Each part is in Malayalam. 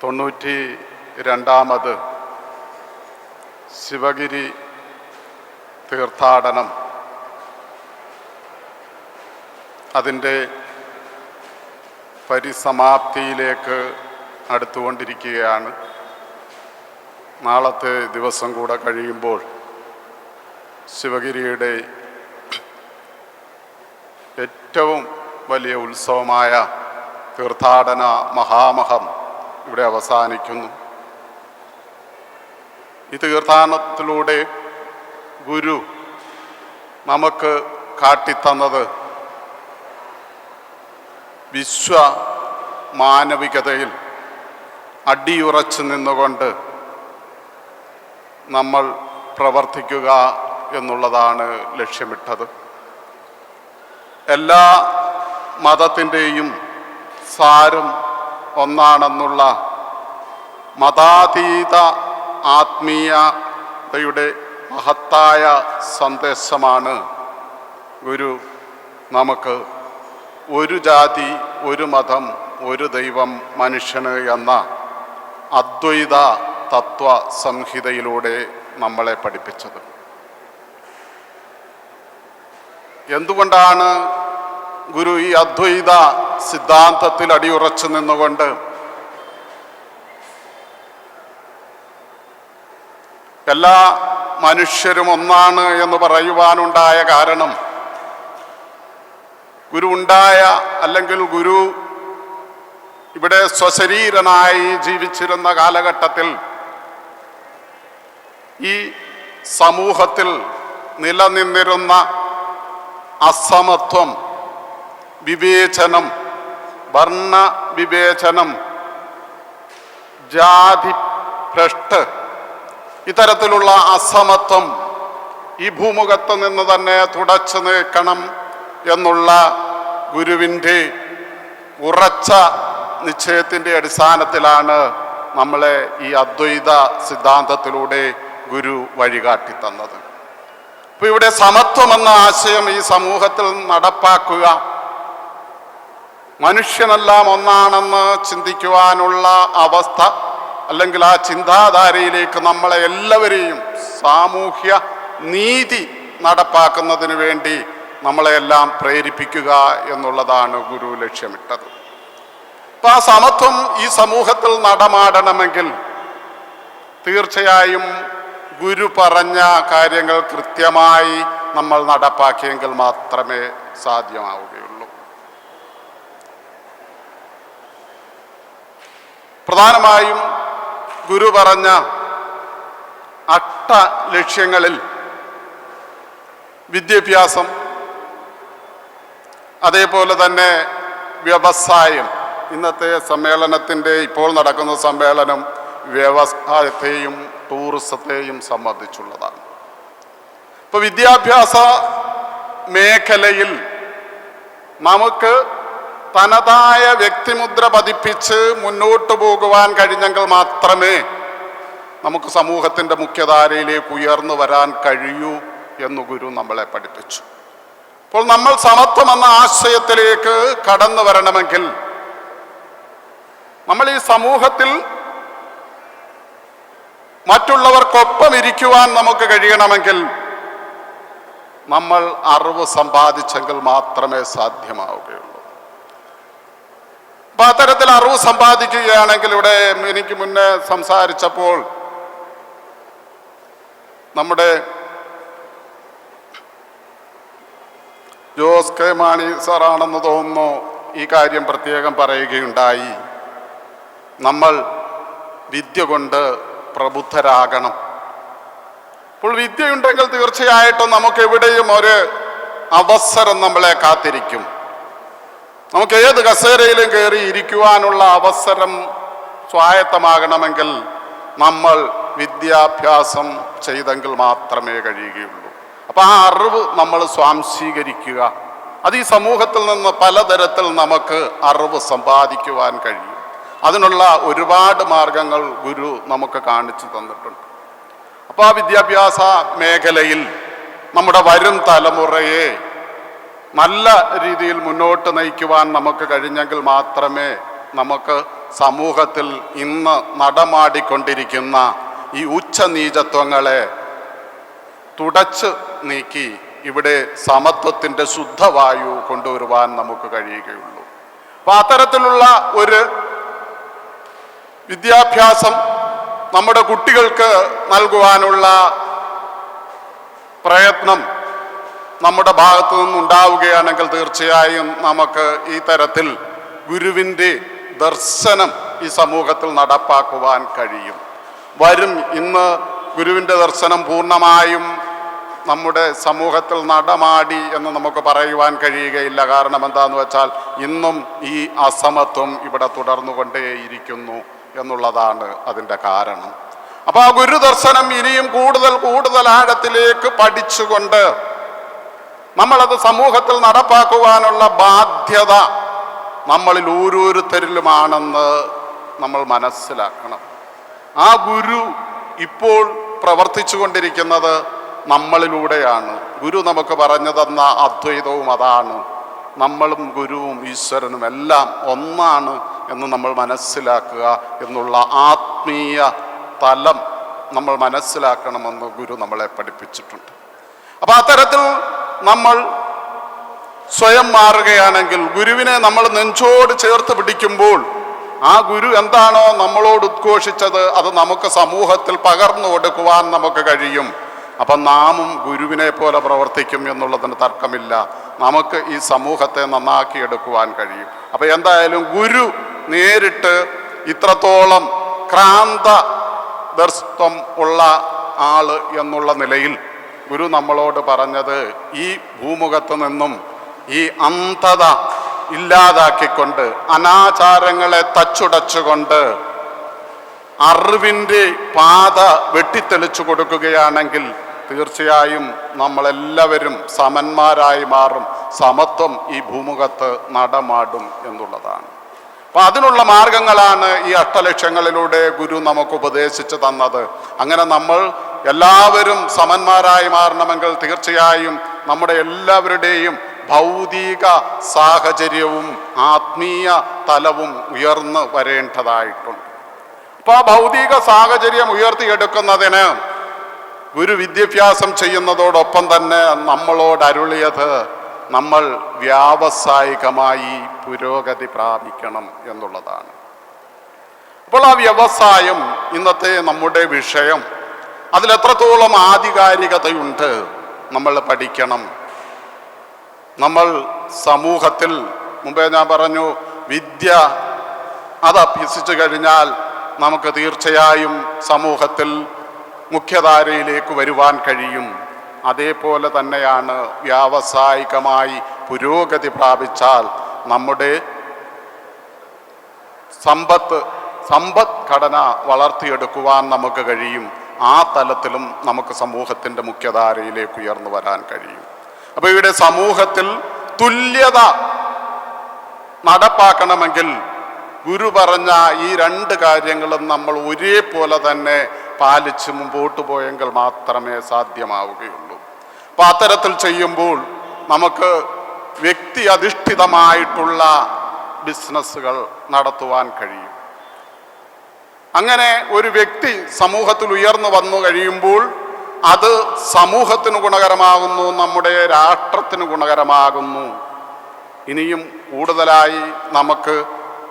92ാമത് ശിവഗിരി തീർത്ഥാടനം അതിൻ്റെ പരിസമാപ്തിയിലേക്ക് അടുത്തുകൊണ്ടിരിക്കുകയാണ്. നാളത്തെ ദിവസം കൂടെ കഴിയുമ്പോൾ ശിവഗിരിയുടെ ഏറ്റവും വലിയ ഉത്സവമായ തീർത്ഥാടന മഹാമഹം ഇവിടെ അവസാനിക്കുന്നു. ഈ തീർത്ഥാടനത്തിലൂടെ ഗുരു നമുക്ക് കാട്ടിത്തന്നത് മാനവികതയിൽ അടിയുറച്ചു നിന്നുകൊണ്ട് നമ്മൾ പ്രവർത്തിക്കുക എന്നുള്ളതാണ് ലക്ഷ്യമിട്ടത്. എല്ലാ മതത്തിൻ്റെയും സാരം ഒന്നാണെന്നുള്ള മതാതീത ആത്മീയതയുടെ മഹത്തായ സന്ദേശമാണ് ഗുരു നമുക്ക് ഒരു ജാതി, ഒരു മതം, ഒരു ദൈവം, മനുഷ്യന് എന്ന അദ്വൈത തത്വ സംഹിതയിലൂടെ നമ്മളെ പഠിപ്പിച്ചത്. എന്തുകൊണ്ടാണ് ഗുരു ഈ അദ്വൈത സിദ്ധാന്തത്തിൽ അടിയുറച്ചു നിന്നുകൊണ്ട് എല്ലാ മനുഷ്യരും ഒന്നാണ് എന്ന് പറയുവാനുണ്ടായ കാരണം, ഗുരു ഉണ്ടായ അല്ലെങ്കിൽ ഗുരു ഇവിടെ സ്വശരീരനായി ജീവിച്ചിരുന്ന കാലഘട്ടത്തിൽ ഈ സമൂഹത്തിൽ നിലനിന്നിരുന്ന അസമത്വം, വിവേചനം, വർണ്ണ വിവേചനം, ജാതി ഭ്രഷ്ട്, ഇത്തരത്തിലുള്ള അസമത്വം ഈ ഭൂമുഖത്ത് നിന്ന് തന്നെ തുടച്ചു നീക്കണം എന്നുള്ള ഗുരുവിൻ്റെ ഉറച്ച നിശ്ചയത്തിൻ്റെ അടിസ്ഥാനത്തിലാണ് നമ്മളെ ഈ അദ്വൈത സിദ്ധാന്തത്തിലൂടെ ഗുരു വഴികാട്ടി തന്നത്. അപ്പോൾ ഇവിടെ സമത്വം എന്ന ആശയം ഈ സമൂഹത്തിൽ നടപ്പാക്കുക, മനുഷ്യനെല്ലാം ഒന്നാണെന്ന് ചിന്തിക്കുവാനുള്ള അവസ്ഥ അല്ലെങ്കിൽ ആ ചിന്താധാരയിലേക്ക് നമ്മളെ എല്ലാവരെയും സാമൂഹ്യ നീതി നടപ്പാക്കുന്നതിന് വേണ്ടി നമ്മളെല്ലാം പ്രേരിപ്പിക്കുക എന്നുള്ളതാണ് ഗുരു ലക്ഷ്യമിട്ടത്. അപ്പം ആ സമത്വം ഈ സമൂഹത്തിൽ നടമാടണമെങ്കിൽ തീർച്ചയായും ഗുരു പറഞ്ഞ കാര്യങ്ങൾ കൃത്യമായി നമ്മൾ നടപ്പാക്കിയെങ്കിൽ മാത്രമേ സാധ്യമാവുകയുള്ളൂ. പ്രധാനമായും ഗുരു പറഞ്ഞ 8 ലക്ഷ്യങ്ങളിൽ വിദ്യാഭ്യാസം, അതേപോലെ തന്നെ വ്യവസായം, ഇന്നത്തെ സമ്മേളനത്തിൻ്റെ ഇപ്പോൾ നടക്കുന്ന സമ്മേളനം വ്യവസായത്തെയും ടൂറിസത്തെയും സംബന്ധിച്ചുള്ളതാണ്. ഇപ്പോൾ വിദ്യാഭ്യാസ മേഖലയിൽ നമുക്ക് തനതായ വ്യക്തിമുദ്ര പതിപ്പിച്ച് മുന്നോട്ട് പോകുവാൻ കഴിഞ്ഞെങ്കിൽ മാത്രമേ നമുക്ക് സമൂഹത്തിൻ്റെ മുഖ്യധാരയിലേക്ക് ഉയർന്നു വരാൻ കഴിയൂ എന്ന് ഗുരു നമ്മളെ പഠിപ്പിച്ചു. അപ്പോൾ നമ്മൾ സമത്വം എന്ന ആശയത്തിലേക്ക് കടന്നു വരണമെങ്കിൽ, നമ്മൾ ഈ സമൂഹത്തിൽ മറ്റുള്ളവർക്കൊപ്പം ഇരിക്കുവാൻ നമുക്ക് കഴിയണമെങ്കിൽ നമ്മൾ അറിവ് സമ്പാദിച്ചെങ്കിൽ മാത്രമേ സാധ്യമാവുകയുള്ളൂ. അപ്പം അത്തരത്തിൽ അറിവ് സമ്പാദിക്കുകയാണെങ്കിൽ, ഇവിടെ എനിക്ക് മുന്നേ സംസാരിച്ചപ്പോൾ നമ്മുടെ ജോസ് കെ മാണി സാറാണെന്ന് തോന്നുന്നു ഈ കാര്യം പ്രത്യേകം പറയുകയുണ്ടായി. നമ്മൾ വിദ്യ കൊണ്ട് പ്രബുദ്ധരാകണം. അപ്പോൾ വിദ്യയുണ്ടെങ്കിൽ തീർച്ചയായിട്ടും നമുക്ക് എവിടെയും ഒരു അവസരം നമ്മളെ കാത്തിരിക്കും. നമുക്ക് ഏത് കസേരയിലും കയറി ഇരിക്കുവാനുള്ള അവസരം സ്വായത്തമാകണമെങ്കിൽ നമ്മൾ വിദ്യാഭ്യാസം ചെയ്തെങ്കിൽ മാത്രമേ കഴിയുകയുള്ളൂ. അപ്പം ആ അറിവ് നമ്മൾ സ്വാംശീകരിക്കുക, അത് ഈ സമൂഹത്തിൽ നിന്ന് പലതരത്തിൽ നമുക്ക് അറിവ് സമ്പാദിക്കുവാൻ കഴിയും. അതിനുള്ള ഒരുപാട് മാർഗങ്ങൾ ഗുരു നമുക്ക് കാണിച്ചു തന്നിട്ടുണ്ട്. അപ്പോൾ ആ വിദ്യാഭ്യാസ മേഖലയിൽ നമ്മുടെ വരും തലമുറയെ നല്ല രീതിയിൽ മുന്നോട്ട് നയിക്കുവാൻ നമുക്ക് കഴിഞ്ഞെങ്കിൽ മാത്രമേ നമുക്ക് സമൂഹത്തിൽ ഇന്ന് നടമാടിക്കൊണ്ടിരിക്കുന്ന ഈ ഉച്ചനീചത്വങ്ങളെ തുടച്ചു നീക്കി ഇവിടെ സമത്വത്തിൻ്റെ ശുദ്ധവായു കൊണ്ടുവരുവാൻ നമുക്ക് കഴിയുകയുള്ളൂ. അപ്പം അത്തരത്തിലുള്ള ഒരു വിദ്യാഭ്യാസം നമ്മുടെ കുട്ടികൾക്ക് നൽകുവാനുള്ള പ്രയത്നം നമ്മുടെ ഭാഗത്തു നിന്നുണ്ടാവുകയാണെങ്കിൽ തീർച്ചയായും നമുക്ക് ഈ തരത്തിൽ ഗുരുവിൻ്റെ ദർശനം ഈ സമൂഹത്തിൽ നടപ്പാക്കുവാൻ കഴിയും. ഇന്ന് ഗുരുവിൻ്റെ ദർശനം പൂർണ്ണമായും നമ്മുടെ സമൂഹത്തിൽ നടമാടി എന്ന് നമുക്ക് പറയുവാൻ കഴിയുകയില്ല. കാരണം എന്താണെന്ന് വെച്ചാൽ ഇന്നും ഈ അസമത്വം ഇവിടെ തുടർന്നുകൊണ്ടേയിരിക്കുന്നു എന്നുള്ളതാണ് അതിൻ്റെ കാരണം. അപ്പോൾ ആ ഗുരുദർശനം ഇനിയും കൂടുതൽ ആഴത്തിലേക്ക് പഠിച്ചുകൊണ്ട് നമ്മളത് സമൂഹത്തിൽ നടപ്പാക്കുവാനുള്ള ബാധ്യത നമ്മളിൽ ഓരോരുത്തരിലുമാണെന്ന് നമ്മൾ മനസ്സിലാക്കണം. ആ ഗുരു ഇപ്പോൾ പ്രവർത്തിച്ചു കൊണ്ടിരിക്കുന്നത് നമ്മളിലൂടെയാണ്. ഗുരു നമുക്ക് പറഞ്ഞു തന്ന അദ്വൈതവും അതാണ്. നമ്മളും ഗുരുവും ഈശ്വരനും എല്ലാം ഒന്നാണ് എന്ന് നമ്മൾ മനസ്സിലാക്കുക എന്നുള്ള ആത്മീയ തലം നമ്മൾ മനസ്സിലാക്കണമെന്ന് ഗുരു നമ്മളെ പഠിപ്പിച്ചിട്ടുണ്ട്. അപ്പം അത്തരത്തിൽ നമ്മൾ സ്വയം മാറുകയാണെങ്കിൽ, ഗുരുവിനെ നമ്മൾ നെഞ്ചോട് ചേർത്ത് പിടിക്കുമ്പോൾ ആ ഗുരു എന്താണോ നമ്മളോട് ഉദ്ഘോഷിച്ചത് അത് നമുക്ക് സമൂഹത്തിൽ പകർന്നു കൊടുക്കുവാൻ നമുക്ക് കഴിയും. അപ്പം നാമും ഗുരുവിനെ പോലെ പ്രവർത്തിക്കും എന്നുള്ളതിന് തർക്കമില്ല. നമുക്ക് ഈ സമൂഹത്തെ നന്നാക്കിയെടുക്കുവാൻ കഴിയും. അപ്പം എന്തായാലും ഗുരു നേരിട്ട് ഇത്രത്തോളം ക്രാന്തദർശിത്വം ഉള്ള ആള് എന്നുള്ള നിലയിൽ ഗുരു നമ്മളോട് പറഞ്ഞത് ഈ ഭൂമുഖത്ത് നിന്നും ഈ അന്ധത ഇല്ലാതാക്കിക്കൊണ്ട് അനാചാരങ്ങളെ തച്ചുടച്ചുകൊണ്ട് അറിവിൻ്റെ പാത വെട്ടിത്തെളിച്ചു കൊടുക്കുകയാണെങ്കിൽ തീർച്ചയായും നമ്മളെല്ലാവരും സമന്മാരായി മാറും. സമത്വം ഈ ഭൂമുഖത്ത് നടമാടും എന്നുള്ളതാണ്. അപ്പം അതിനുള്ള മാർഗങ്ങളാണ് ഈ അഷ്ടലക്ഷ്യങ്ങളിലൂടെ ഗുരു നമുക്ക് ഉപദേശിച്ചു തന്നത്. അങ്ങനെ നമ്മൾ എല്ലാവരും സമന്മാരായി മാറണമെങ്കിൽ തീർച്ചയായും നമ്മുടെ എല്ലാവരുടെയും ഭൗതിക സാഹചര്യവും ആത്മീയ തലവും ഉയർന്നു വരേണ്ടതായിട്ടുണ്ട്. അപ്പോൾ ആ ഭൗതിക സാഹചര്യം ഉയർത്തിയെടുക്കുന്നതിന് ഗുരു വിദ്യാഭ്യാസം ചെയ്യുന്നതോടൊപ്പം തന്നെ നമ്മളോട് അരുളിയത് നമ്മൾ വ്യാവസായികമായി പുരോഗതി പ്രാപിക്കണം എന്നുള്ളതാണ്. അപ്പോൾ ആ വ്യവസായം ഇന്നത്തെ നമ്മുടെ വിഷയം, അതിലെത്രത്തോളം ആധികാരികതയുണ്ട് നമ്മൾ പഠിക്കണം. നമ്മൾ സമൂഹത്തിൽ മുമ്പേ ഞാൻ പറഞ്ഞു, വിദ്യ അത് അഭ്യസിച്ചു കഴിഞ്ഞാൽ നമുക്ക് തീർച്ചയായും സമൂഹത്തിൽ മുഖ്യധാരയിലേക്ക് വരുവാൻ കഴിയും. അതേപോലെ തന്നെയാണ് വ്യാവസായികമായി പുരോഗതി പ്രാപിച്ചാൽ നമ്മുടെ സമ്പദ്ഘടന വളർത്തിയെടുക്കുവാൻ നമുക്ക് കഴിയും. ആ തലത്തിലും നമുക്ക് സമൂഹത്തിൻ്റെ മുഖ്യധാരയിലേക്ക് ഉയർന്നു വരാൻ കഴിയും. അപ്പോൾ ഇവിടെ സമൂഹത്തിൽ തുല്യത നടപ്പാക്കണമെങ്കിൽ ഗുരു പറഞ്ഞ ഈ രണ്ട് കാര്യങ്ങളും നമ്മൾ ഒരേപോലെ തന്നെ പാലിച്ച് മുമ്പോട്ട് പോയെങ്കിൽ മാത്രമേ സാധ്യമാവുകയുള്ളൂ. അപ്പം അത്തരത്തിൽ ചെയ്യുമ്പോൾ നമുക്ക് വ്യക്തി അധിഷ്ഠിതമായിട്ടുള്ള ബിസിനസ്സുകൾ നടത്തുവാൻ കഴിയും. അങ്ങനെ ഒരു വ്യക്തി സമൂഹത്തിൽ ഉയർന്നു വന്നു കഴിയുമ്പോൾ അത് സമൂഹത്തിന് ഗുണകരമാകുന്നു, നമ്മുടെ രാഷ്ട്രത്തിന് ഗുണകരമാകുന്നു. ഇനിയും കൂടുതലായി നമുക്ക്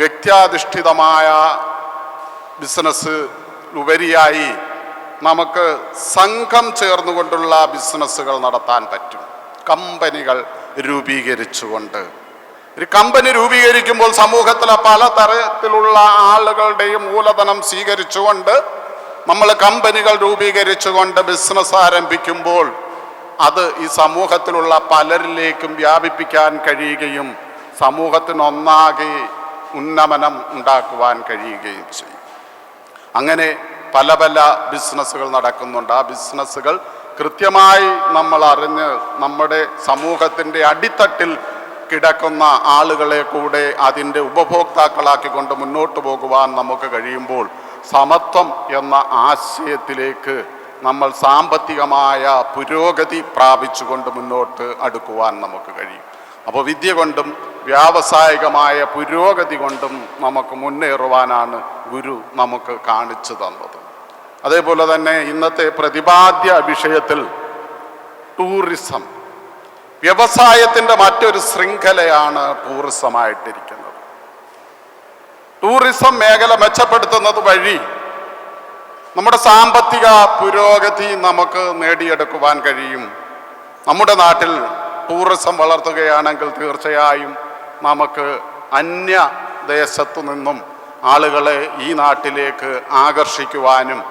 വ്യക്തിയാധിഷ്ഠിതമായ ബിസിനസ് ഉപരിയായി നമുക്ക് സംഘം ചേർന്നുകൊണ്ടുള്ള ബിസിനസ്സുകൾ നടത്താൻ പറ്റും. കമ്പനികൾ രൂപീകരിച്ചുകൊണ്ട്, ഒരു കമ്പനി രൂപീകരിക്കുമ്പോൾ സമൂഹത്തിലെ പലതരത്തിലുള്ള ആളുകളുടെയും മൂലധനം സ്വീകരിച്ചുകൊണ്ട് നമ്മൾ കമ്പനികൾ രൂപീകരിച്ചുകൊണ്ട് ബിസിനസ് ആരംഭിക്കുമ്പോൾ അത് ഈ സമൂഹത്തിലുള്ള പലരിലേക്കും വ്യാപിപ്പിക്കാൻ കഴിയുകയും സമൂഹത്തിനൊന്നാകെ ഉന്നമനം ഉണ്ടാക്കുവാൻ കഴിയുകയും ചെയ്യും. അങ്ങനെ പല പല ബിസിനസ്സുകൾ നടക്കുന്നുണ്ട്. ആ ബിസിനസ്സുകൾ കൃത്യമായി നമ്മൾ അറിഞ്ഞ് നമ്മുടെ സമൂഹത്തിൻ്റെ അടിത്തട്ടിൽ കിടക്കുന്ന ആളുകളെ കൂടെ അതിൻ്റെ ഉപഭോക്താക്കളാക്കിക്കൊണ്ട് മുന്നോട്ട് പോകുവാൻ നമുക്ക് കഴിയുമ്പോൾ സമത്വം എന്ന ആശയത്തിലേക്ക് നമ്മൾ സാമ്പത്തികമായ പുരോഗതി പ്രാപിച്ചുകൊണ്ട് മുന്നോട്ട് അടുക്കുവാൻ നമുക്ക് കഴിയും. അപ്പോൾ വിദ്യ കൊണ്ടും വ്യാവസായികമായ പുരോഗതി കൊണ്ടും നമുക്ക് മുന്നേറുവാനാണ് ഗുരു നമുക്ക് കാണിച്ചു തന്നത്. അതേപോലെ തന്നെ ഇന്നത്തെ പ്രതിപാദ്യ വിഷയത്തിൽ ടൂറിസം, വ്യവസായത്തിൻ്റെ മറ്റൊരു ശൃംഖലയാണ് ടൂറിസമായിട്ടിരിക്കുന്നത്. ടൂറിസം മേഖല മെച്ചപ്പെടുത്തുന്നത് വഴി നമ്മുടെ സാമ്പത്തിക പുരോഗതി നമുക്ക് നേടിയെടുക്കുവാൻ കഴിയും. നമ്മുടെ നാട്ടിൽ ടൂറിസം വളർത്തുകയാണെങ്കിൽ തീർച്ചയായും നമുക്ക് അന്യദേശത്തു നിന്നും ആളുകളെ ഈ നാട്ടിലേക്ക് ആകർഷിക്കുവാനും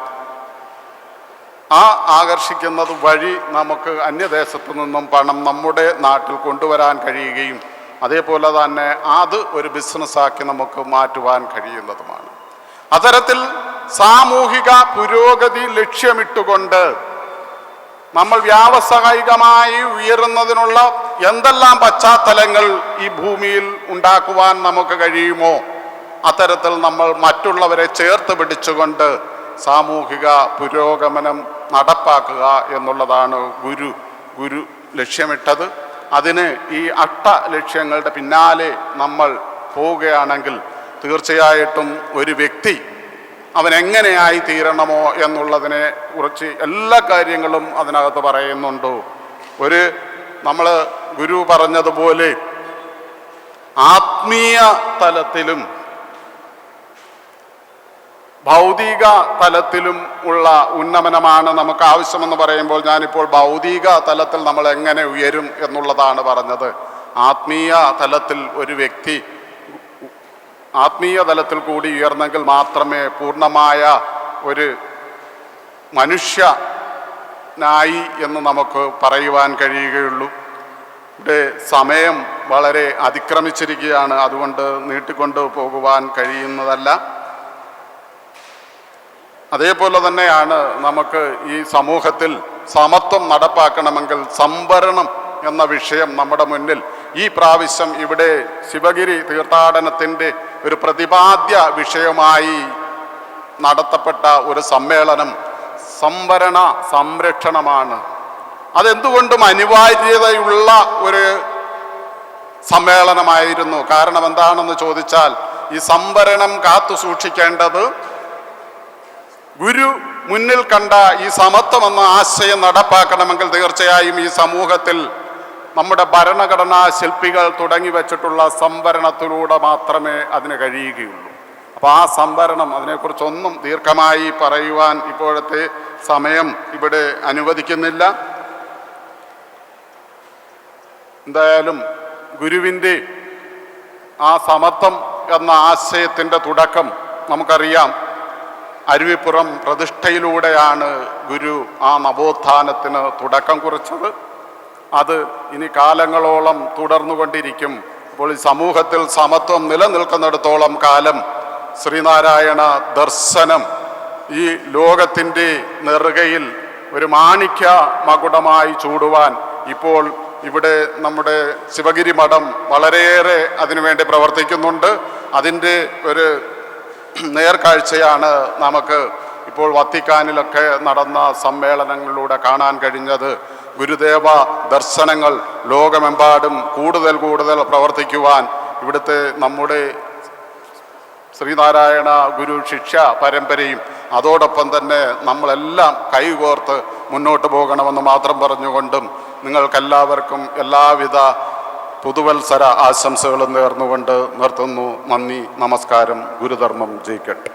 ആ ആകർഷിക്കുന്നത് വഴി നമുക്ക് അന്യദേശത്തു നിന്നും പണം നമ്മുടെ നാട്ടിൽ കൊണ്ടുവരാൻ കഴിയുകയും അതേപോലെ തന്നെ അത് ഒരു ബിസിനസ്സാക്കി നമുക്ക് മാറ്റുവാൻ കഴിയുന്നതുമാണ്. അത്തരത്തിൽ സാമൂഹിക പുരോഗതി ലക്ഷ്യമിട്ടുകൊണ്ട് നമ്മൾ വ്യാവസായികമായി ഉയരുന്നതിനുള്ള എന്തെല്ലാം പശ്ചാത്തലങ്ങൾ ഈ ഭൂമിയിൽ ഉണ്ടാക്കുവാൻ നമുക്ക് കഴിയുമോ അത്തരത്തിൽ നമ്മൾ മറ്റുള്ളവരെ ചേർത്ത് പിടിച്ചുകൊണ്ട് സാമൂഹിക പുരോഗമനം നടപ്പാക്കുക എന്നുള്ളതാണ് ഗുരു ലക്ഷ്യമിട്ടത്. അതിന് ഈ ലക്ഷ്യങ്ങളുടെ പിന്നാലെ നമ്മൾ പോവുകയാണെങ്കിൽ തീർച്ചയായിട്ടും ഒരു വ്യക്തി അവൻ എങ്ങനെയായി തീരണമോ എന്നുള്ളതിനെ കുറിച്ച് എല്ലാ കാര്യങ്ങളും അതിനകത്ത് പറയുന്നുണ്ട്. നമ്മൾ ഗുരു പറഞ്ഞതുപോലെ ആത്മീയ തലത്തിലും ഭൗതിക തലത്തിലും ഉള്ള ഉന്നമനമാണ് നമുക്ക് ആവശ്യമെന്ന് പറയുമ്പോൾ ഞാനിപ്പോൾ ഭൗതിക തലത്തിൽ നമ്മൾ എങ്ങനെ ഉയരും എന്നുള്ളതാണ് പറഞ്ഞത്. ആത്മീയ തലത്തിൽ ഒരു വ്യക്തി ആത്മീയ തലത്തിൽ കൂടി ഉയർന്നെങ്കിൽ മാത്രമേ പൂർണ്ണമായ ഒരു മനുഷ്യനായി എന്ന് നമുക്ക് പറയുവാൻ കഴിയുകയുള്ളൂ. ഇവിടെ സമയം വളരെ അതിക്രമിച്ചിരിക്കുകയാണ്, അതുകൊണ്ട് നീട്ടിക്കൊണ്ടു പോകുവാൻ കഴിയുന്നതല്ല. അതേപോലെ തന്നെയാണ് നമുക്ക് ഈ സമൂഹത്തിൽ സമത്വം നടപ്പാക്കണമെങ്കിൽ സംവരണം എന്ന വിഷയം നമ്മുടെ മുന്നിൽ ഈ പ്രാവശ്യം ഇവിടെ ശിവഗിരി തീർത്ഥാടനത്തിൻ്റെ ഒരു പ്രതിപാദ്യ വിഷയമായി നടത്തപ്പെട്ട ഒരു സമ്മേളനം സംവരണ സംരക്ഷണമാണ്. അതെന്തുകൊണ്ടും അനിവാര്യതയുള്ള ഒരു സമ്മേളനമായിരുന്നു. കാരണം എന്താണെന്ന് ചോദിച്ചാൽ ഈ സംവരണം കാത്തു സൂക്ഷിക്കേണ്ടത് ഗുരു മുന്നിൽ കണ്ട ഈ സമത്വം എന്ന ആശയം നടപ്പാക്കണമെങ്കിൽ തീർച്ചയായും ഈ സമൂഹത്തിൽ നമ്മുടെ ഭരണഘടനാ ശില്പികൾ തുടങ്ങി വെച്ചിട്ടുള്ള സംവരണത്തിലൂടെ മാത്രമേ അതിന് കഴിയുകയുള്ളൂ. അപ്പോൾ ആ സംവരണം, അതിനെക്കുറിച്ചൊന്നും ദീർഘമായി പറയുവാൻ ഇപ്പോഴത്തെ സമയം ഇവിടെ അനുവദിക്കുന്നില്ല. എന്തായാലും ഗുരുവിൻ്റെ ആ സമത്വം എന്ന ആശയത്തിൻ്റെ തുടക്കം നമുക്കറിയാം. അരുവിപ്പുറം പ്രതിഷ്ഠയിലൂടെയാണ് ഗുരു ആ നവോത്ഥാനത്തിന് തുടക്കം കുറിച്ചത്. അത് ഇനി കാലങ്ങളോളം തുടർന്നുകൊണ്ടിരിക്കും. അപ്പോൾ ഈ സമൂഹത്തിൽ സമത്വം നിലനിൽക്കുന്നിടത്തോളം കാലം ശ്രീനാരായണ ദർശനം ഈ ലോകത്തിൻ്റെ നെറുകയിൽ ഒരു മാണിക്യ മകുടമായി ചൂടുവാൻ ഇപ്പോൾ ഇവിടെ നമ്മുടെ ശിവഗിരി മഠം വളരെയേറെ അതിനുവേണ്ടി പ്രവർത്തിക്കുന്നുണ്ട്. അതിൻ്റെ ഒരു നേർക്കാഴ്ചയാണ് നമുക്ക് ഇപ്പോൾ വത്തിക്കാനിലൊക്കെ നടന്ന സമ്മേളനങ്ങളിലൂടെ കാണാൻ കഴിഞ്ഞത്. ഗുരുദേവ ദർശനങ്ങൾ ലോകമെമ്പാടും കൂടുതൽ പ്രവർത്തിക്കുവാൻ ഇവിടുത്തെ നമ്മുടെ ശ്രീനാരായണ ഗുരു ശിഷ്യ പരമ്പരയും അതോടൊപ്പം തന്നെ നമ്മളെല്ലാം കൈകോർത്ത് മുന്നോട്ട് പോകണമെന്ന് മാത്രം പറഞ്ഞുകൊണ്ടും നിങ്ങൾക്കെല്ലാവർക്കും എല്ലാവിധ പുതുവത്സര ആശംസകളും നേർന്നുകൊണ്ട് നിർത്തുന്നു. നന്ദി, നമസ്കാരം. ഗുരുധർമ്മം ജയിക്കട്ടെ.